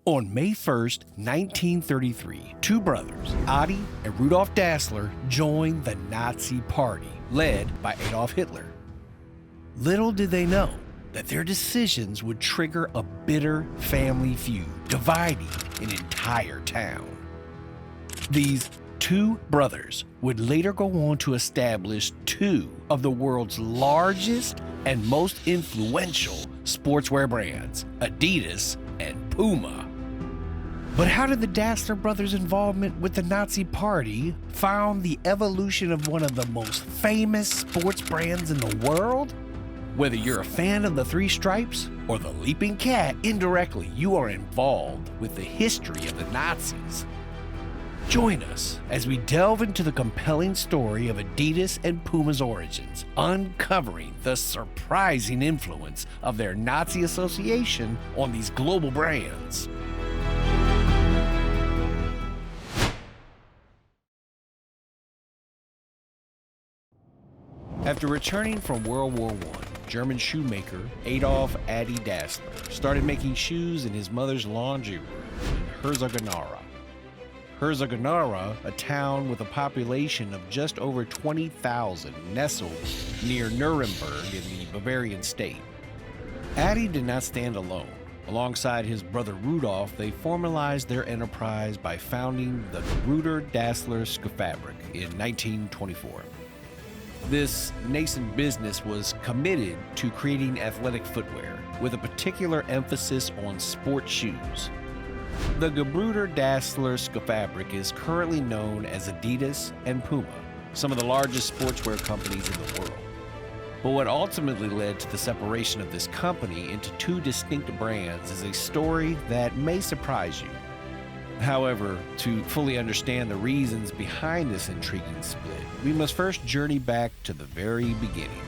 On May 1st, 1933, two brothers, Adi and Rudolf Dassler, joined the Nazi Party, led by Adolf Hitler. Little did they know that their decisions would trigger a bitter family feud, dividing an entire town. These two brothers would later go on to establish two of the world's largest and most influential sportswear brands, Adidas and Puma. But how did the Dassler brothers' involvement with the Nazi Party found the evolution of one of the most famous sports brands in the world? Whether you're a fan of the Three Stripes or the Leaping Cat, indirectly you are involved with the history of the Nazis. Join us as we delve into the compelling story of Adidas and Puma's origins, uncovering the surprising influence of their Nazi association on these global brands. After returning from World War I, German shoemaker Adolf Adi Dassler started making shoes in his mother's laundry room in Herzogenaurach. Herzogenaurach, a town with a population of just over 20,000, nestled near Nuremberg in the Bavarian state. Adi did not stand alone. Alongside his brother Rudolf, they formalized their enterprise by founding the Gebrüder Dassler Schuhfabrik in 1924. This nascent business was committed to creating athletic footwear, with a particular emphasis on sport shoes. The Gebrüder Dassler Schuhfabrik is currently known as Adidas and Puma, some of the largest sportswear companies in the world. But what ultimately led to the separation of this company into two distinct brands is a story that may surprise you. However, to fully understand the reasons behind this intriguing split, we must first journey back to the very beginning.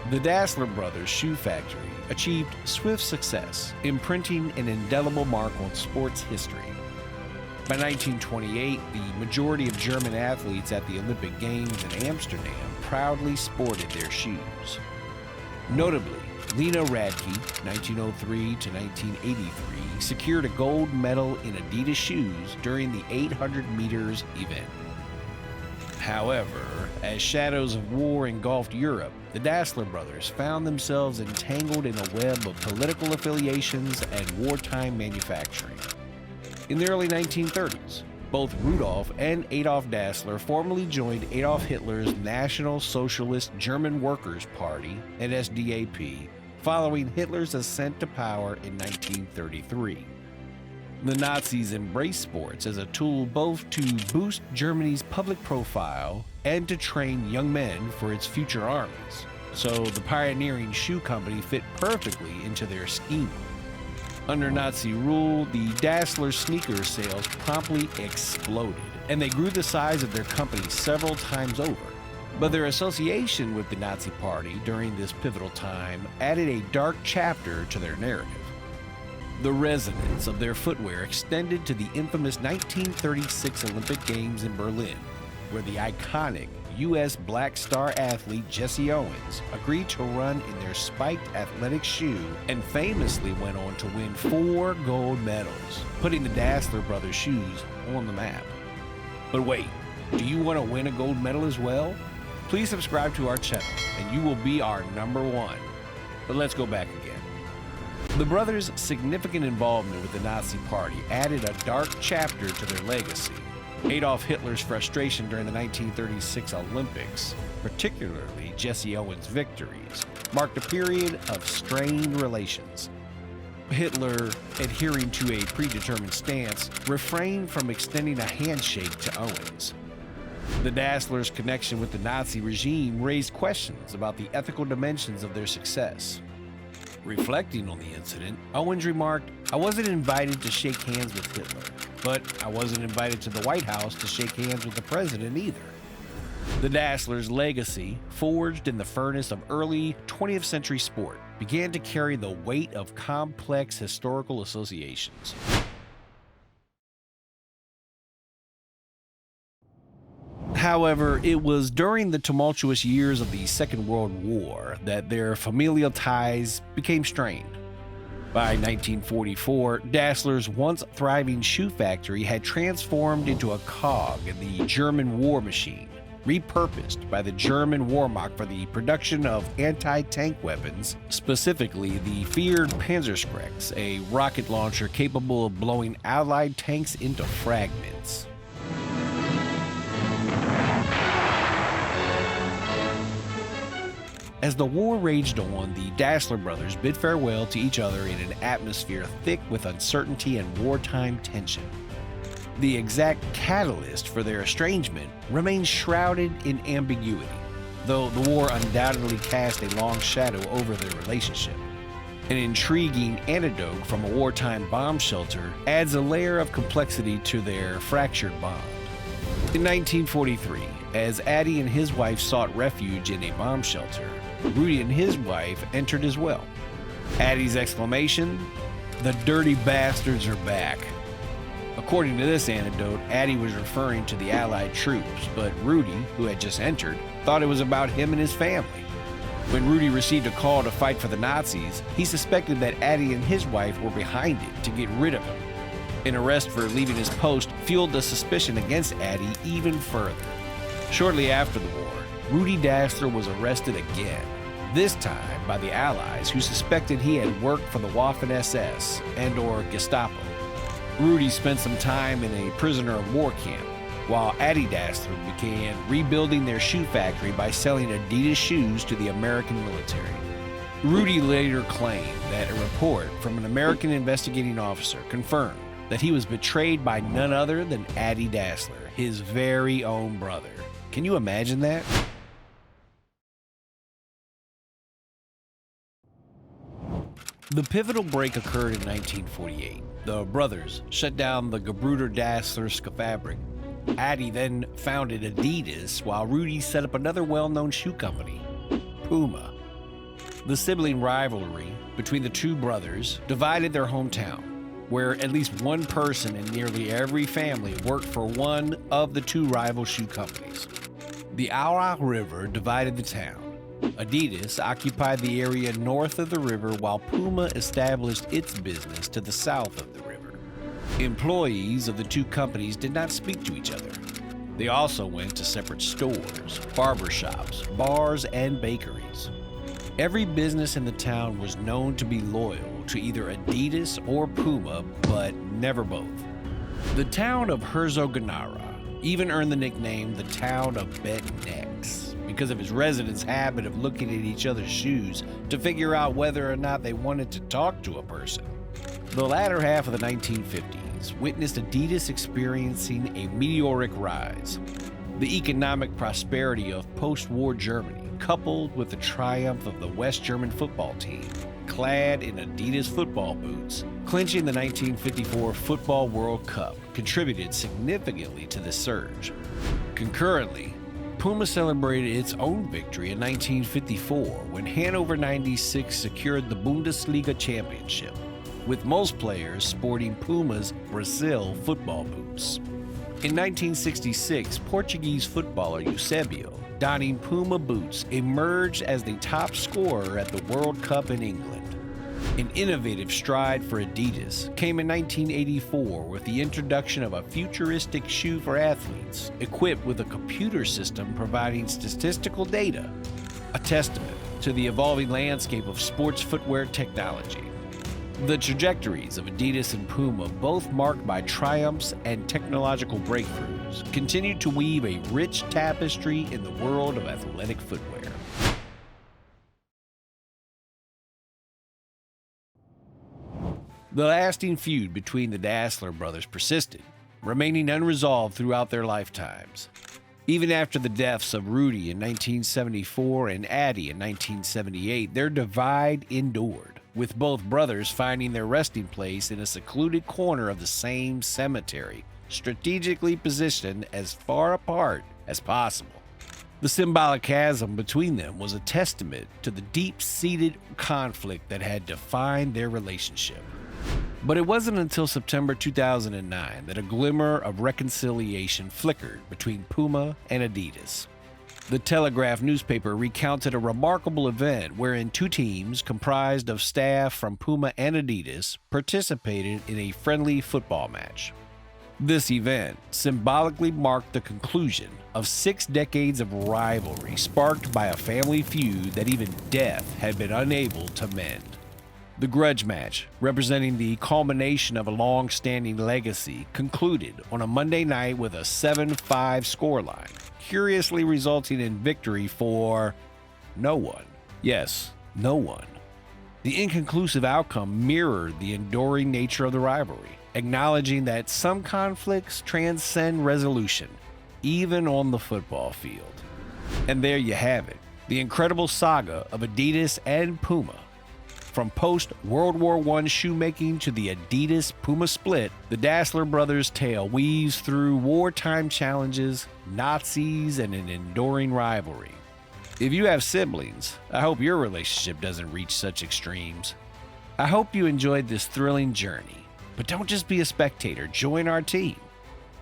The Dassler brothers' shoe factory achieved swift success, imprinting an indelible mark on sports history. By 1928, the majority of German athletes at the Olympic Games in Amsterdam proudly sported their shoes. Notably, Lena Radke, 1903 to 1983, secured a gold medal in Adidas shoes during the 800 meters event. However, as shadows of war engulfed Europe, the Dassler brothers found themselves entangled in a web of political affiliations and wartime manufacturing. In the early 1930s, both Rudolf and Adolf Dassler formally joined Adolf Hitler's National Socialist German Workers' Party, NSDAP, following Hitler's ascent to power in 1933. The Nazis embraced sports as a tool both to boost Germany's public profile and to train young men for its future armies, so the pioneering shoe company fit perfectly into their scheme. Under Nazi rule, the Dassler sneaker sales promptly exploded, and they grew the size of their company several times over. But their association with the Nazi Party during this pivotal time added a dark chapter to their narrative. The resonance of their footwear extended to the infamous 1936 Olympic Games in Berlin, where the iconic U.S. Black Star athlete Jesse Owens agreed to run in their spiked athletic shoe and famously went on to win 4 gold medals, putting the Dassler brothers' shoes on the map. But wait, do you want to win a gold medal as well? Please subscribe to our channel and you will be our #1. But let's go back again. The brothers' significant involvement with the Nazi Party added a dark chapter to their legacy. Adolf Hitler's frustration during the 1936 Olympics, particularly Jesse Owens' victories, marked a period of strained relations. Hitler, adhering to a predetermined stance, refrained from extending a handshake to Owens. The Dasslers' connection with the Nazi regime raised questions about the ethical dimensions of their success. Reflecting on the incident, Owens remarked, "I wasn't invited to shake hands with Hitler, but I wasn't invited to the White House to shake hands with the president either." The Dasslers' legacy, forged in the furnace of early 20th century sport, began to carry the weight of complex historical associations. However, it was during the tumultuous years of the Second World War that their familial ties became strained. By 1944, Dassler's once thriving shoe factory had transformed into a cog in the German war machine, repurposed by the German Wehrmacht for the production of anti-tank weapons, specifically the feared Panzerschrecks, a rocket launcher capable of blowing Allied tanks into fragments. As the war raged on, the Dassler brothers bid farewell to each other in an atmosphere thick with uncertainty and wartime tension. The exact catalyst for their estrangement remains shrouded in ambiguity, though the war undoubtedly cast a long shadow over their relationship. An intriguing anecdote from a wartime bomb shelter adds a layer of complexity to their fractured bond. In 1943, as Adi and his wife sought refuge in a bomb shelter, Rudy and his wife entered as well. Adi's exclamation, "The dirty bastards are back." According to this anecdote, Adi was referring to the Allied troops, but Rudy, who had just entered, thought it was about him and his family. When Rudy received a call to fight for the Nazis, he suspected that Adi and his wife were behind it to get rid of him. An arrest for leaving his post fueled the suspicion against Adi even further. Shortly after the war, Rudy Dassler was arrested again, this time by the Allies who suspected he had worked for the Waffen-SS and/or Gestapo. Rudy spent some time in a prisoner of war camp, while Adi Dassler began rebuilding their shoe factory by selling Adidas shoes to the American military. Rudy later claimed that a report from an American investigating officer confirmed that he was betrayed by none other than Adi Dassler, his very own brother. Can you imagine that? The pivotal break occurred in 1948. The brothers shut down the Gebruder Dassler Fabrik. Adi then founded Adidas, while Rudy set up another well-known shoe company, Puma. The sibling rivalry between the two brothers divided their hometown, where at least one person in nearly every family worked for one of the two rival shoe companies. The Aurach River divided the town. Adidas occupied the area north of the river, while Puma established its business to the south of the river. Employees of the two companies did not speak to each other. They also went to separate stores, barbershops, bars, and bakeries. Every business in the town was known to be loyal to either Adidas or Puma, but never both. The town of Herzogenaurach even earned the nickname the town of bent necks, because of its residents' habit of looking at each other's shoes to figure out whether or not they wanted to talk to a person. The latter half of the 1950s witnessed Adidas experiencing a meteoric rise. The economic prosperity of post-war Germany, coupled with the triumph of the West German football team, clad in Adidas football boots, clinching the 1954 Football World Cup, contributed significantly to this surge. Concurrently, Puma celebrated its own victory in 1954 when Hannover 96 secured the Bundesliga championship, with most players sporting Puma's Brazil football boots. In 1966, Portuguese footballer Eusebio, donning Puma boots, emerged as the top scorer at the World Cup in England. An innovative stride for Adidas came in 1984 with the introduction of a futuristic shoe for athletes, equipped with a computer system providing statistical data, a testament to the evolving landscape of sports footwear technology. The trajectories of Adidas and Puma, both marked by triumphs and technological breakthroughs, continue to weave a rich tapestry in the world of athletic footwear. The lasting feud between the Dassler brothers persisted, remaining unresolved throughout their lifetimes. Even after the deaths of Rudy in 1974 and Adi in 1978, their divide endured, with both brothers finding their resting place in a secluded corner of the same cemetery, strategically positioned as far apart as possible. The symbolic chasm between them was a testament to the deep-seated conflict that had defined their relationship. But it wasn't until September 2009 that a glimmer of reconciliation flickered between Puma and Adidas. The Telegraph newspaper recounted a remarkable event wherein two teams comprised of staff from Puma and Adidas participated in a friendly football match. This event symbolically marked the conclusion of 6 decades of rivalry sparked by a family feud that even death had been unable to mend. The grudge match, representing the culmination of a long-standing legacy, concluded on a Monday night with a 7-5 scoreline, curiously resulting in victory for no one. Yes, no one. The inconclusive outcome mirrored the enduring nature of the rivalry, acknowledging that some conflicts transcend resolution, even on the football field. And there you have it, the incredible saga of Adidas and Puma. From post-World War I shoemaking to the Adidas-Puma split, the Dassler brothers' tale weaves through wartime challenges, Nazis, and an enduring rivalry. If you have siblings, I hope your relationship doesn't reach such extremes. I hope you enjoyed this thrilling journey, but don't just be a spectator, join our team.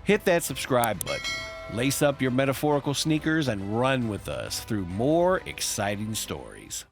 Hit that subscribe button, lace up your metaphorical sneakers, and run with us through more exciting stories.